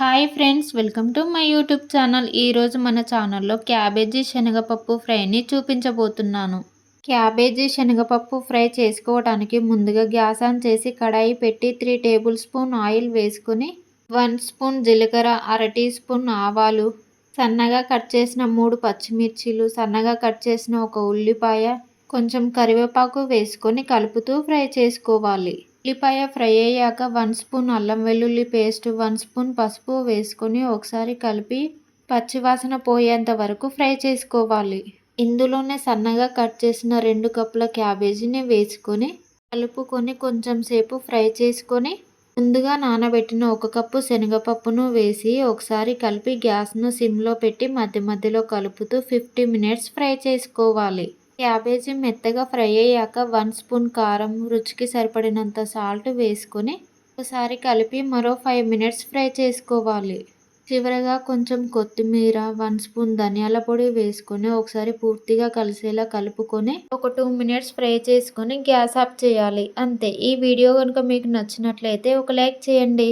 Hi friends, welcome to my YouTube channel. ఈరోజు మన ఛానల్లో క్యాబేజీ శనగపప్పు ఫ్రైని చూపించబోతున్నాను. క్యాబేజీ శనగపప్పు ఫ్రై చేసుకోవడానికి ముందుగా గ్యాస్ ఆన్ చేసి కడాయి పెట్టి 3 టేబుల్ స్పూన్ ఆయిల్ వేసుకుని 1 స్పూన్ జీలకర్ర, అర టీ స్పూన్ ఆవాలు, సన్నగా కట్ చేసిన 3 పచ్చిమిర్చీలు, సన్నగా కట్ చేసిన 1 ఉల్లిపాయ, కొంచెం కరివేపాకు వేసుకొని కలుపుతూ ఫ్రై చేసుకోవాలి. ఉల్లిపాయ ఫ్రై అయ్యాక 1 స్పూన్ అల్లం వెల్లుల్లి పేస్ట్, 1 స్పూన్ పసుపు వేసుకొని ఒకసారి కలిపి పచ్చివాసన పోయేంత వరకు ఫ్రై చేసుకోవాలి. ఇందులోనే సన్నగా కట్ చేసిన 2 కప్పుల క్యాబేజీని వేసుకొని కలుపుకొని కొంచెం సేపు ఫ్రై చేసుకొని ముందుగా నానబెట్టిన 1 కప్పు శనగపప్పును వేసి ఒకసారి కలిపి గ్యాస్ను సిమ్లో పెట్టి మధ్య మధ్యలో కలుపుతూ 50 మినిట్స్ ఫ్రై చేసుకోవాలి. క్యాబేజీ మెత్తగా ఫ్రై అయ్యాక 1 స్పూన్ కారం, రుచికి సరిపడినంత సాల్ట్ వేసుకొని ఒకసారి కలిపి మరో 5 మినిట్స్ ఫ్రై చేసుకోవాలి. చివరగా కొంచెం కొత్తిమీర, 1 స్పూన్ ధనియాల పొడి వేసుకొని ఒకసారి పూర్తిగా కలిసేలా కలుపుకొని ఒక 2 మినిట్స్ ఫ్రై చేసుకొని గ్యాస్ ఆఫ్ చేయాలి. అంతే. ఈ వీడియో కనుక మీకు నచ్చినట్లయితే ఒక లైక్ చేయండి.